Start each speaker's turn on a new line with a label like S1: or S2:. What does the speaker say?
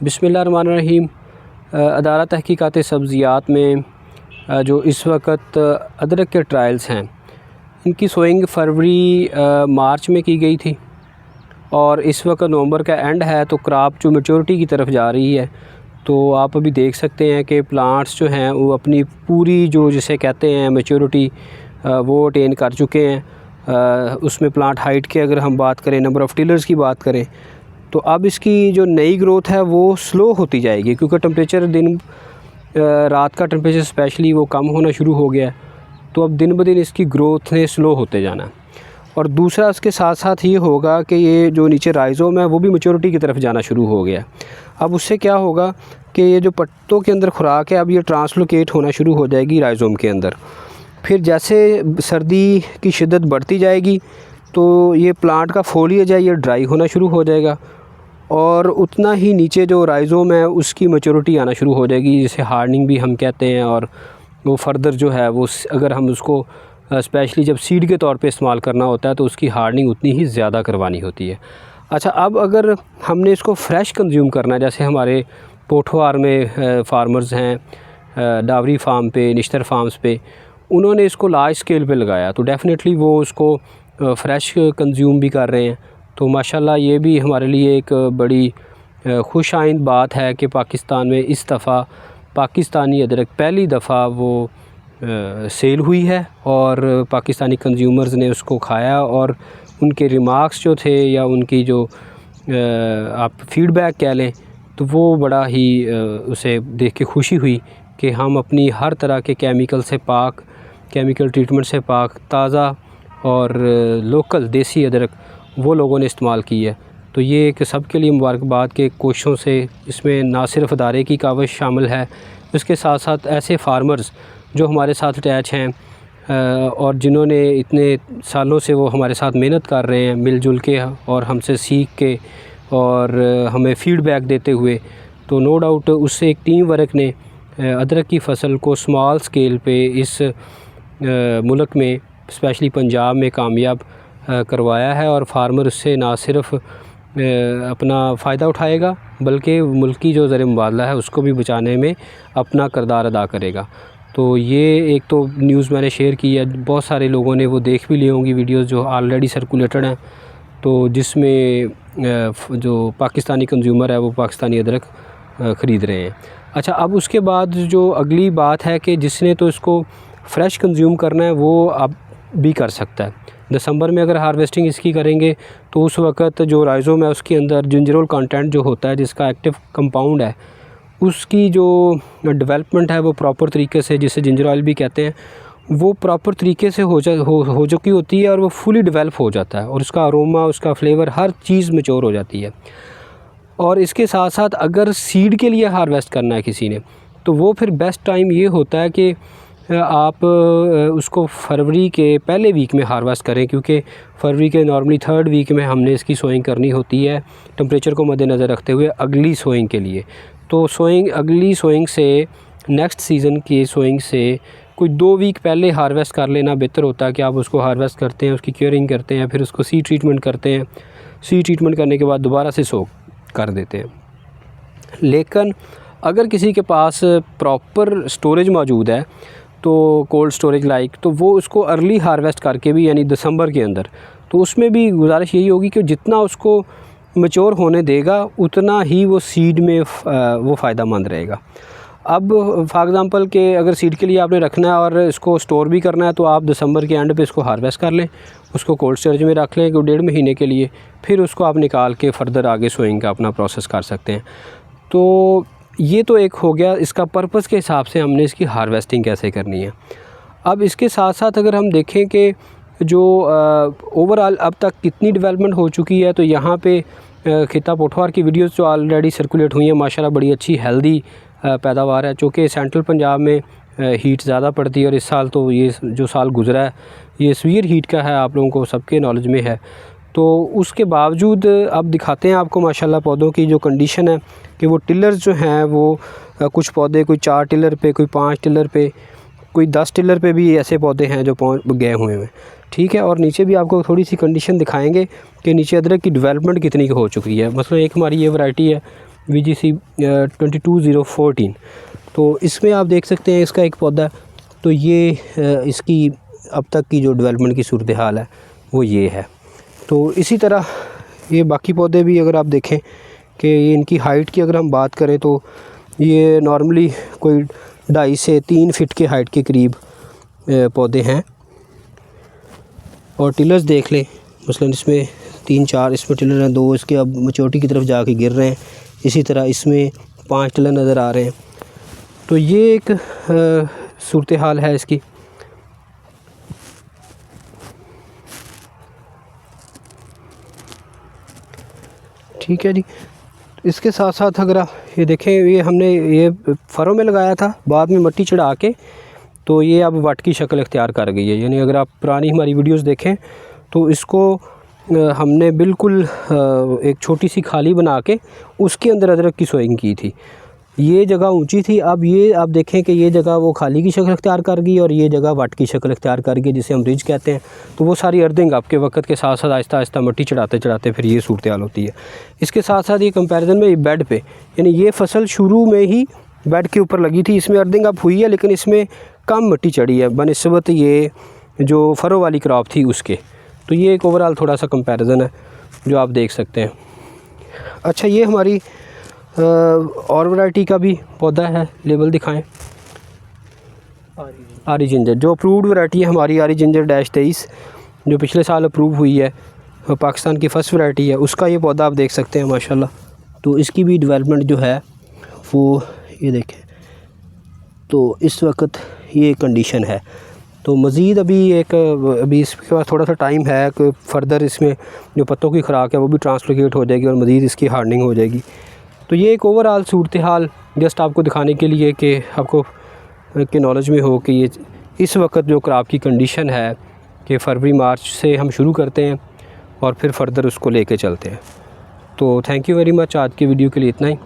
S1: बिस्मिल्लाहिर्रहमानिर्रहीम। अदारा तहकीकात सब्ज़ियात में जो इस वक्त अदरक के ट्रायल्स हैं, इनकी सोइंग फरवरी मार्च में की गई थी और इस वक्त नवंबर का एंड है, तो क्रॉप जो मैच्योरिटी की तरफ जा रही है। तो आप अभी देख सकते हैं कि प्लांट्स जो हैं वो अपनी पूरी जो जिसे कहते हैं मैच्योरिटी वो अटेन कर चुके हैं। उसमें प्लांट हाइट के अगर हम बात करें, नंबर ऑफ़ टिलर्स की बात करें, तो अब इसकी जो नई ग्रोथ है वो स्लो होती जाएगी, क्योंकि टेम्परेचर रात का टेम्परेचर स्पेशली वो कम होना शुरू हो गया है। तो अब दिन ब दिन इसकी ग्रोथ ने स्लो होते जाना है। और दूसरा इसके साथ साथ ये होगा कि ये जो नीचे राइज़ोम है वो भी मैच्योरिटी की तरफ जाना शुरू हो गया। अब उससे क्या होगा कि ये जो पत्तों के अंदर खुराक है, अब ये ट्रांसलोकेट होना शुरू हो जाएगी राइज़ोम के अंदर। फिर जैसे सर्दी की शिद्दत बढ़ती जाएगी तो ये प्लांट का फोलिएज है ये ड्राई होना शुरू हो जाएगा, और उतना ही नीचे जो राइज़ोम है उसकी मैच्योरिटी आना शुरू हो जाएगी, जिसे हार्डनिंग भी हम कहते हैं। और वो फर्दर जो है वो अगर हम उसको स्पेशली जब सीड के तौर पे इस्तेमाल करना होता है तो उसकी हार्डनिंग उतनी ही ज़्यादा करवानी होती है। अच्छा, अब अगर हमने इसको फ्रेश कंज्यूम करना है, जैसे हमारे पोठवार में फार्मर्स हैं डावरी फार्म पे, निश्तर फार्म्स पे, उन्होंने इसको लार्ज स्केल पे लगाया, तो डेफ़िनेटली वो उसको फ्रेश कंज्यूम भी कर रहे हैं। तो माशाल्लाह ये भी हमारे लिए एक बड़ी खुश आइंद बात है कि पाकिस्तान में इस दफ़ा पाकिस्तानी अदरक पहली दफ़ा वो सेल हुई है और पाकिस्तानी कंज्यूमर्स ने उसको खाया, और उनके रिमार्क्स जो थे या उनकी जो आप फीडबैक कह लें, तो वो बड़ा ही उसे देख के खुशी हुई कि हम अपनी हर तरह के केमिकल से पाक, केमिकल ट्रीटमेंट से पाक, ताज़ा और लोकल देसी अदरक वो लोगों ने इस्तेमाल की है। तो ये एक सबके लिए मुबारकबाद के कोशिशों से इसमें ना सिर्फ अदारे की काविश शामिल है, इसके साथ साथ ऐसे फार्मर्स जो हमारे साथ अटैच हैं और जिन्होंने इतने सालों से वो हमारे साथ मेहनत कर रहे हैं मिलजुल के और हमसे सीख के और हमें फ़ीडबैक देते हुए। तो नो डाउट उससे एक टीम वर्क ने अदरक की फ़सल को स्मॉल स्केल पे इस मुल्क में स्पेशली पंजाब में कामयाब करवाया है, और फार्मर उससे ना सिर्फ अपना फ़ायदा उठाएगा बल्कि मुल्क की जो ज़र मुबादला है उसको भी बचाने में अपना किरदार अदा करेगा। तो ये एक तो न्यूज़ मैंने शेयर की है, बहुत सारे लोगों ने वो देख भी ली होंगी वीडियोज़ जो ऑलरेडी सर्कुलेटेड हैं, तो जिसमें जो पाकिस्तानी कंज्यूमर है वो पाकिस्तानी अदरक ख़रीद रहे हैं। अच्छा, अब उसके बाद जो अगली बात है कि जिसने तो इसको फ्रेश कंज्यूम करना है वो अब भी कर सकता है। दिसंबर में अगर हार्वेस्टिंग इसकी करेंगे तो उस वक़्त जो राइज़ोम है उसके अंदर जिंजरोल कंटेंट जो होता है, जिसका एक्टिव कंपाउंड है, उसकी जो डेवलपमेंट है वो प्रॉपर तरीके से, जिसे जिंजर ऑयल भी कहते हैं, वो प्रॉपर तरीके से हो चुकी होती है और वो फुली डेवलप हो जाता है, और उसका अरोमा, उसका फ्लेवर, हर चीज़ मैच्योर हो जाती है। और इसके साथ साथ अगर सीड के लिए हार्वेस्ट करना है किसी ने, तो वो फिर बेस्ट टाइम ये होता है कि आप उसको फरवरी के पहले वीक में हार्वेस्ट करें, क्योंकि फरवरी के नॉर्मली 3rd वीक में हमने इसकी सोइंग करनी होती है टेम्परेचर को मद्देनज़र रखते हुए अगली सोइंग के लिए। तो अगली सोइंग से, नेक्स्ट सीज़न की सोइंग से कोई 2 वीक पहले हार्वेस्ट कर लेना बेहतर होता है कि आप उसको हार्वेस्ट करते हैं, उसकी केयरिंग करते हैं, फिर उसको सीड ट्रीटमेंट करते हैं, सीड ट्रीटमेंट करने के बाद दोबारा से सोक कर देते हैं। लेकिन अगर किसी के पास प्रॉपर स्टोरेज मौजूद है, तो कोल्ड स्टोरेज लाइक, तो वो उसको अर्ली हार्वेस्ट करके भी, यानी दिसंबर के अंदर, तो उसमें भी गुजारिश यही होगी कि जितना उसको मैच्योर होने देगा उतना ही वो सीड में वो फ़ायदेमंद रहेगा। अब फॉर एग्ज़ाम्पल के अगर सीड के लिए आपने रखना है और इसको स्टोर भी करना है, तो आप दिसंबर के एंड पे इसको हार्वेस्ट कर लें, उसको कोल्ड स्टोरेज में रख लें 1.5 महीने के लिए, फिर उसको आप निकाल के फ़र्दर आगे सोइंग का अपना प्रोसेस कर सकते हैं। तो ये तो एक हो गया, इसका पर्पस के हिसाब से हमने इसकी हार्वेस्टिंग कैसे करनी है। अब इसके साथ साथ अगर हम देखें कि जो ओवरऑल अब तक कितनी डेवलपमेंट हो चुकी है, तो यहाँ पे खिता पोठवार की वीडियोस जो ऑलरेडी सर्कुलेट हुई हैं, माशाल्लाह बड़ी अच्छी हेल्दी पैदावार है। चूँकि सेंट्रल पंजाब में हीट ज़्यादा पड़ती है, और इस साल तो ये जो साल गुज़रा है ये सीवियर हीट का है, आप लोगों को सबके नॉलेज में है। तो उसके बावजूद अब दिखाते हैं आपको माशाल्लाह पौधों की जो कंडीशन है कि वो टिलर्स जो हैं वो कुछ पौधे कोई 4 टिलर पे, कोई 5 टिलर पे, कोई 10 टिलर पे भी ऐसे पौधे हैं जो पहुँच गए हुए हैं। ठीक है, और नीचे भी आपको थोड़ी सी कंडीशन दिखाएंगे कि नीचे अदरक की डेवलपमेंट कितनी हो चुकी है। मसलन एक हमारी ये वैरायटी है VGC 22014। तो इसमें आप देख सकते हैं इसका एक पौधा, तो ये इसकी अब तक की जो डेवलपमेंट की सूरत हाल है वो ये है। तो इसी तरह ये बाकी पौधे भी अगर आप देखें कि ये इनकी हाइट की अगर हम बात करें तो ये नॉर्मली कोई 2.5 से 3 फीट के हाइट के करीब पौधे हैं। और टिलर्स देख लें, मसलन इसमें 3-4 इसमें टिलर हैं, 2 इसके अब मैच्योरिटी की तरफ जाके गिर रहे हैं। इसी तरह इसमें 5 टिलर नज़र आ रहे हैं। तो ये एक सूरत हाल है इसकी। ठीक है जी। इसके साथ साथ अगर आप ये देखें, ये हमने ये फरों में लगाया था, बाद में मिट्टी चढ़ा के तो ये अब वट की शक्ल इख्तियार कर गई है। यानी अगर आप पुरानी हमारी वीडियोस देखें तो इसको हमने बिल्कुल एक छोटी सी खाली बना के उसके अंदर अदरक की सोइंग की थी। ये जगह ऊंची थी, अब ये आप देखें कि ये जगह वो खाली की शक्ल इख्तियार कर गई और ये जगह वट की शक्ल इख्तियार कर गई, जिसे हम रिज कहते हैं। तो वो सारी अर्दिंग आपके वक्त के साथ साथ आहिस्ता आहिस्ता मिट्टी चढ़ाते चढ़ाते फिर ये सूरत हाल होती है। इसके साथ साथ ये कंपैरिजन में बेड पे, यानी ये फसल शुरू में ही बेड के ऊपर लगी थी, इसमें अर्दिंग अब हुई है लेकिन इसमें कम मिट्टी चढ़ी है बनिस्बत ये जो फरो वाली क्रॉप थी उसके। तो ये एक ओवरऑल थोड़ा सा कंपैरिजन है जो आप देख सकते हैं। अच्छा, ये हमारी और वैरायटी का भी पौधा है, लेबल दिखाएं। आरी जिंजर, जो अप्रूव्ड वैरायटी है हमारी आरी जिंजर -23, जो पिछले साल अप्रूव हुई है, पाकिस्तान की फ़र्स्ट वैरायटी है, उसका ये पौधा आप देख सकते हैं माशाल्लाह। तो इसकी भी डेवलपमेंट जो है वो ये देखें, तो इस वक्त ये कंडीशन है। तो मज़ीद अभी इसके पास थोड़ा सा टाइम है कि फ़र्दर इसमें जो पत्तों की खुराक है वो भी ट्रांसलोकेट हो जाएगी और मज़ीद इसकी हार्डनिंग हो जाएगी। तो ये एक ओवरऑल सूरत हाल जस्ट आपको दिखाने के लिए कि आपको के नॉलेज में हो कि ये इस वक्त जो क्रॉप की कंडीशन है कि फरवरी मार्च से हम शुरू करते हैं और फिर फ़र्दर उसको लेके चलते हैं। तो थैंक यू वेरी मच, आज की वीडियो के लिए इतना ही।